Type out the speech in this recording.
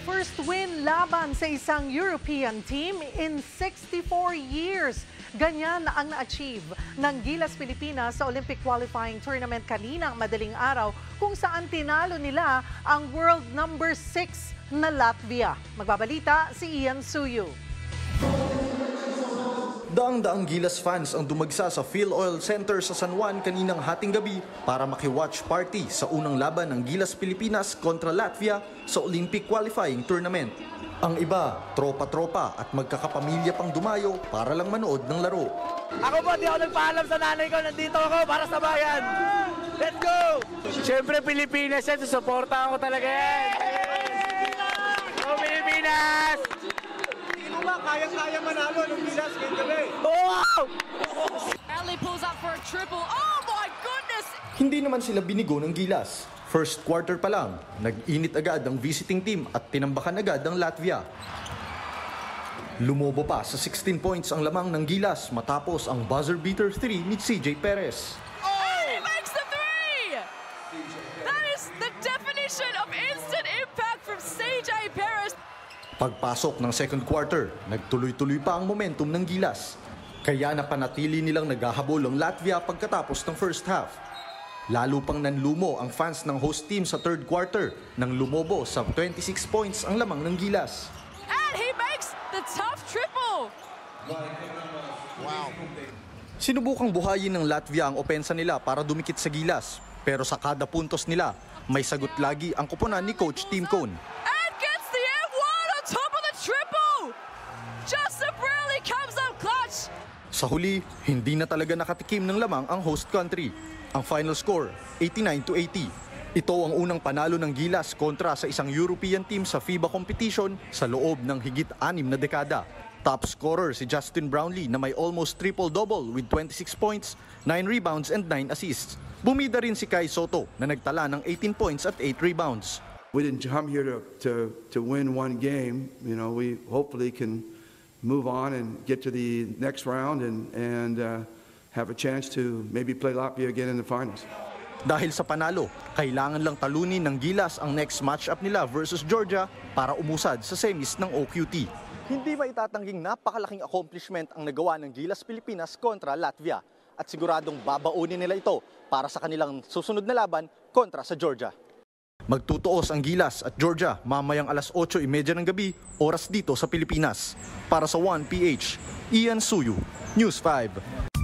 first win laban sa isang European team in 64 years. Ganyan ang na-achieve ng Gilas Pilipinas sa Olympic qualifying tournament kaninang madaling araw kung saan tinalo nila ang world number 6 na Latvia. Magbabalita si Ian Suyu. Daang-daang Gilas fans ang dumagsa sa Phil Oil Center sa San Juan kaninang hating gabi para maki-watch party sa unang laban ng Gilas Pilipinas kontra Latvia sa Olympic qualifying tournament. Ang iba, tropa-tropa at magkakapamilya pang dumayo para lang manood ng laro. Ako po, di ako nagpaalam sa nanay ko. Nandito ako para sa bayan. Let's go! Siyempre, Pilipinas yan. Susuportahan ko talaga yan. Go, Pilipinas! Kaya manalo ng Gilas ngayong gabi. Wow! Ellie pulls up for a triple. Oh my goodness! Hindi naman sila binigo ng Gilas. First quarter pa lang, nag-init agad ang visiting team at tinambakan agad ang Latvia. Lumobo pa sa 16 points ang lamang ng Gilas matapos ang buzzer beater 3 ni CJ Perez. And he makes the three! That is the definition of instant impact from CJ Perez. Pagpasok ng second quarter, nagtuloy-tuloy pa ang momentum ng Gilas. Kaya napanatili nilang naghahabol ang Latvia pagkatapos ng first half. Lalo pang nanlumo ang fans ng host team sa third quarter nang lumobo sa 26 points ang lamang ng Gilas. And he makes the tough triple. Sinubukang buhayin ng Latvia ang opensa nila para dumikit sa Gilas. Pero sa kada puntos nila, may sagot lagi ang koponan ni Coach Tim Cone. And gets the F1 on top of the triple. Just barely comes up clutch. Sa huli, hindi na talaga nakatikim ng lamang ang host country. Ang final score, 89-80. Ito ang unang panalo ng Gilas kontra sa isang European team sa FIBA competition sa loob ng higit 6 na dekada. Top scorer si Justin Brownlee na may almost triple-double with 26 points, 9 rebounds and 9 assists. Bumida rin si Kai Soto na nagtala ng 18 points at 8 rebounds. We didn't come here to win one game. You know, we hopefully can move on and get to the next round and have a chance to maybe play Latvia again in the finals. Dahil sa panalo, kailangan lang talunin ng Gilas ang next matchup nila versus Georgia para umusad sa semis ng OQT. Hindi maitatanging napakalaking accomplishment ang nagawa ng Gilas Pilipinas kontra Latvia at siguradong babaunin nila ito para sa kanilang susunod na laban kontra sa Georgia. Magtutuos ang Gilas at Georgia mamayang alas 8:30 ng gabi, oras dito sa Pilipinas. Para sa 1PH, Ian Suyu, News 5.